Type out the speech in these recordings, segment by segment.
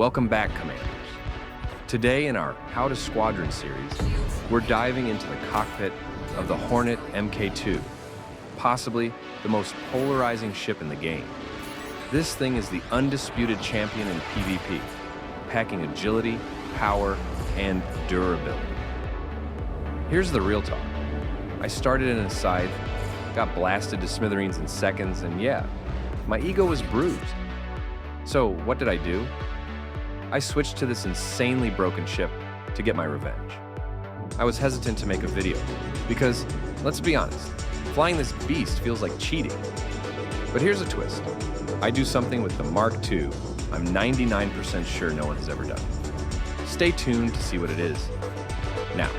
Welcome back, Commanders. Today in our How to Squadron series, we're diving into the cockpit of the Hornet MK2, possibly the most polarizing ship in the game. This thing is the undisputed champion in PvP, packing agility, power, and durability. Here's the real talk. I started in a scythe, got blasted to smithereens in seconds, and yeah, my ego was bruised. So what did I do? I switched to this insanely broken ship to get my revenge. I was hesitant to make a video because, let's be honest, flying this beast feels like cheating. But here's a twist. I do something with the Mark II I'm 99% sure no one has ever done. Stay tuned to see what it is. Now,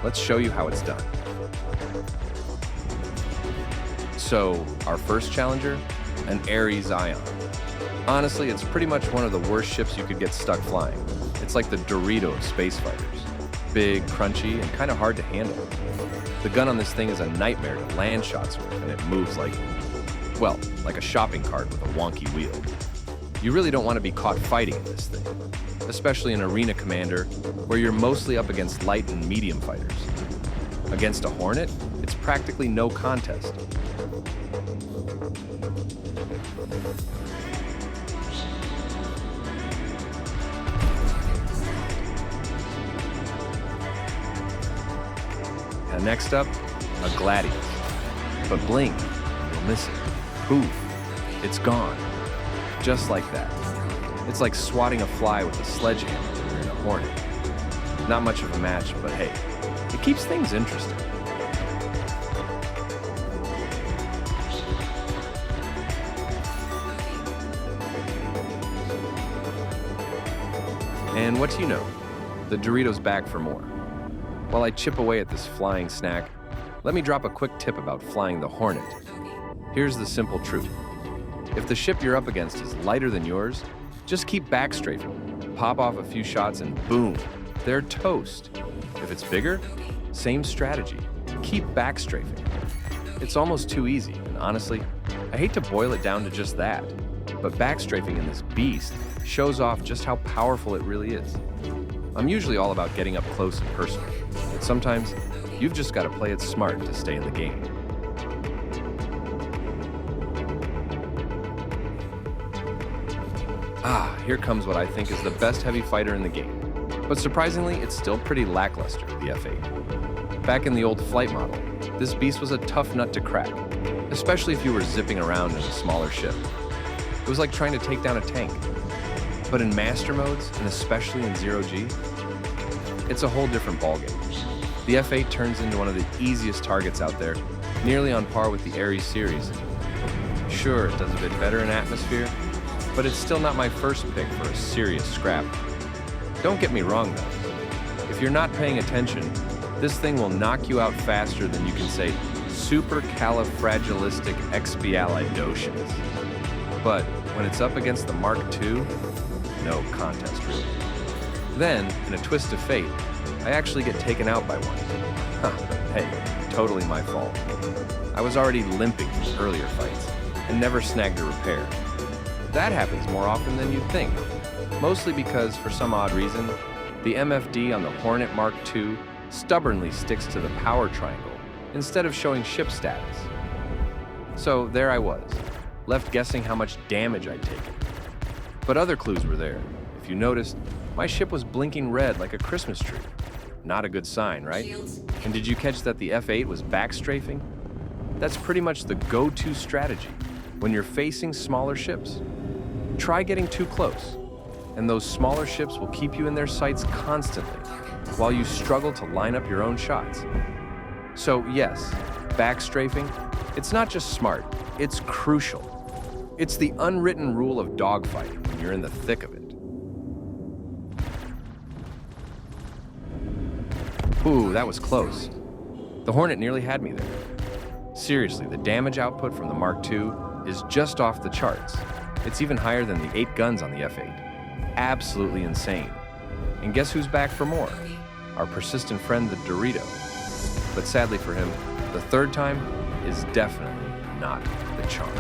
let's show you how it's done. So, our first challenger, an Aries Ion. Honestly, it's pretty much one of the worst ships you could get stuck flying. It's like the Dorito of space fighters. Big, crunchy, and kind of hard to handle. The gun on this thing is a nightmare to land shots with, and it moves like a shopping cart with a wonky wheel. You really don't want to be caught fighting in this thing, especially an arena commander where you're mostly up against light and medium fighters. Against a Hornet, it's practically no contest. And next up, a Gladius. But blink, you'll miss it. Poof, it's gone. Just like that. It's like swatting a fly with a sledgehammer when you're in a Hornet. Not much of a match, but hey, it keeps things interesting. And what do you know? The Dorito's back for more. While I chip away at this flying snack, let me drop a quick tip about flying the Hornet. Here's the simple truth. If the ship you're up against is lighter than yours, just keep backstrafing, pop off a few shots, and boom, they're toast. If it's bigger, same strategy. Keep backstrafing. It's almost too easy, and honestly, I hate to boil it down to just that, but backstrafing in this beast shows off just how powerful it really is. I'm usually all about getting up close and personal, but sometimes you've just got to play it smart to stay in the game. Here comes what I think is the best heavy fighter in the game. But surprisingly, it's still pretty lackluster, the F8. Back in the old flight model, this beast was a tough nut to crack, especially if you were zipping around in a smaller ship. It was like trying to take down a tank. But in master modes, and especially in 0G, it's a whole different ballgame. The F8 turns into one of the easiest targets out there, nearly on par with the Aries series. Sure, it does a bit better in atmosphere, but it's still not my first pick for a serious scrap. Don't get me wrong though. If you're not paying attention, this thing will knock you out faster than you can say supercalifragilisticexpialidocious. But when it's up against the Mark II, no contest really. Then, in a twist of fate, I actually get taken out by one. Hey, totally my fault. I was already limping from earlier fights and never snagged a repair. That happens more often than you'd think, mostly because, for some odd reason, the MFD on the Hornet Mark II stubbornly sticks to the power triangle instead of showing ship status. So there I was, left guessing how much damage I'd taken. But other clues were there. If you noticed, my ship was blinking red like a Christmas tree. Not a good sign, right? And did you catch that the F8 was backstrafing? That's pretty much the go-to strategy when you're facing smaller ships. Try getting too close, and those smaller ships will keep you in their sights constantly while you struggle to line up your own shots. So yes, backstrafing, it's not just smart, it's crucial. It's the unwritten rule of dogfighting when you're in the thick of it. Ooh, that was close. The Hornet nearly had me there. Seriously, the damage output from the Mark II is just off the charts. It's even higher than the 8 guns on the F8. Absolutely insane. And guess who's back for more? Our persistent friend, the Dorito. But sadly for him, the third time is definitely not the charm.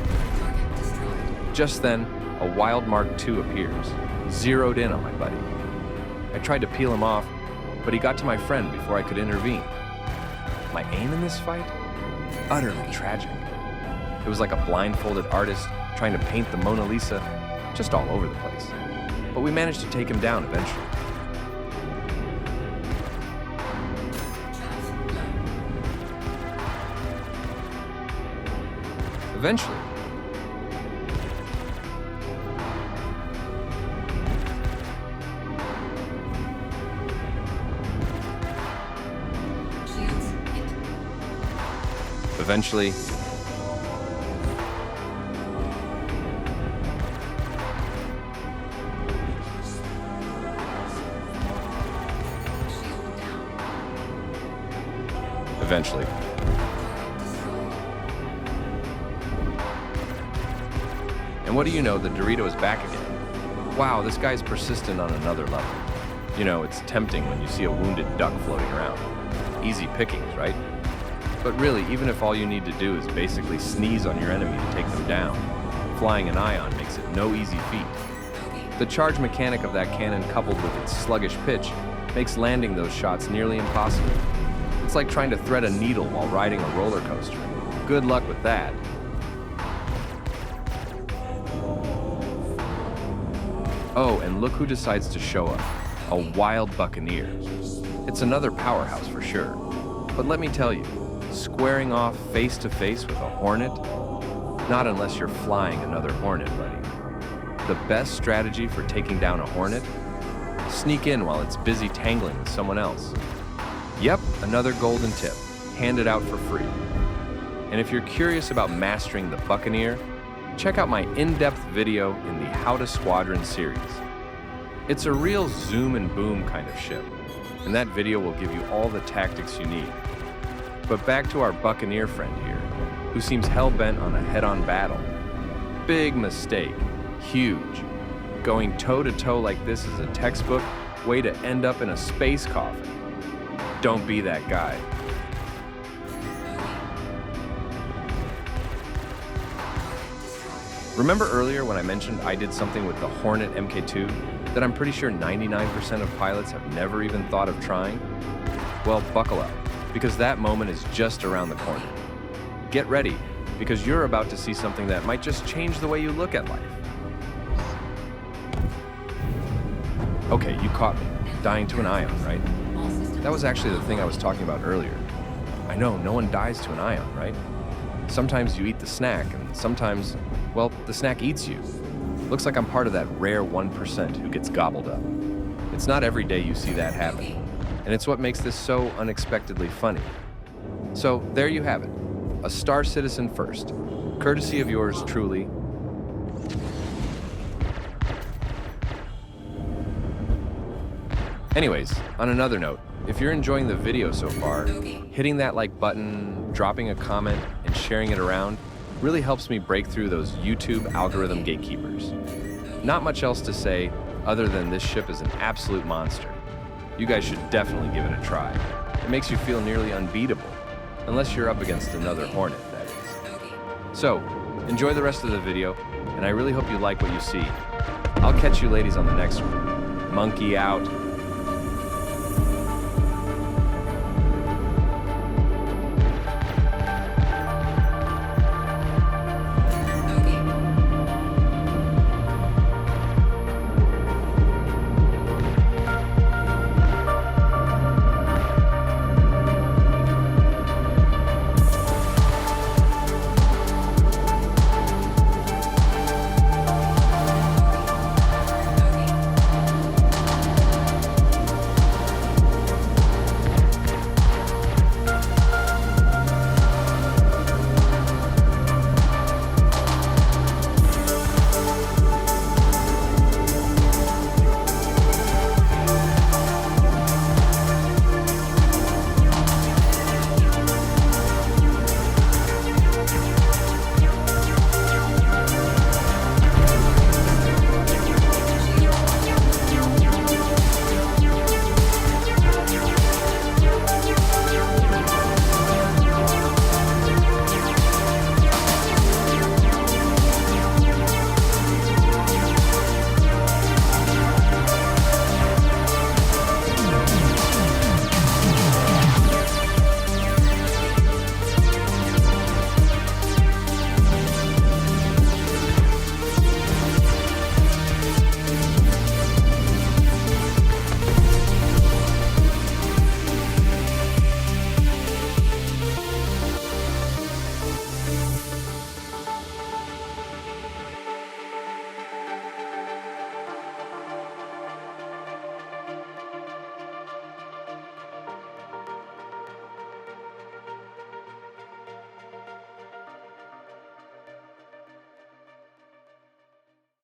Just then, a wild Mark II appears, zeroed in on my buddy. I tried to peel him off, but he got to my friend before I could intervene. My aim in this fight? Utterly tragic. It was like a blindfolded artist trying to paint the Mona Lisa, just all over the place. But we managed to take him down eventually. Eventually. Eventually. Eventually. And what do you know, the Dorito is back again. Wow, this guy's persistent on another level. You know, it's tempting when you see a wounded duck floating around. Easy pickings, right? But really, even if all you need to do is basically sneeze on your enemy to take them down, flying an ion makes it no easy feat. The charge mechanic of that cannon coupled with its sluggish pitch makes landing those shots nearly impossible. It's like trying to thread a needle while riding a roller coaster. Good luck with that. Oh, and look who decides to show up. A wild Buccaneer. It's another powerhouse for sure. But let me tell you, squaring off face to face with a Hornet? Not unless you're flying another Hornet, buddy. The best strategy for taking down a Hornet? Sneak in while it's busy tangling with someone else. Yep, another golden tip, handed out for free. And if you're curious about mastering the Buccaneer, check out my in-depth video in the How to Squadron series. It's a real zoom and boom kind of ship, and that video will give you all the tactics you need. But back to our Buccaneer friend here, who seems hell-bent on a head-on battle. Big mistake, huge. Going toe-to-toe like this is a textbook way to end up in a space coffin. Don't be that guy. Remember earlier when I mentioned I did something with the Hornet MK2 that I'm pretty sure 99% of pilots have never even thought of trying? Well, buckle up, because that moment is just around the corner. Get ready, because you're about to see something that might just change the way you look at life. Okay, you caught me. Dying to an ion, right? That was actually the thing I was talking about earlier. I know, no one dies to an ion, right? Sometimes you eat the snack, and sometimes, well, the snack eats you. Looks like I'm part of that rare 1% who gets gobbled up. It's not every day you see that happen, and it's what makes this so unexpectedly funny. So there you have it, a Star Citizen first, courtesy of yours truly. Anyways, on another note, if you're enjoying the video so far, hitting that like button, dropping a comment, and sharing it around really helps me break through those YouTube algorithm gatekeepers. Not much else to say other than this ship is an absolute monster. You guys should definitely give it a try. It makes you feel nearly unbeatable, unless you're up against another Hornet, that is. So, enjoy the rest of the video, and I really hope you like what you see. I'll catch you ladies on the next one. Monkey out.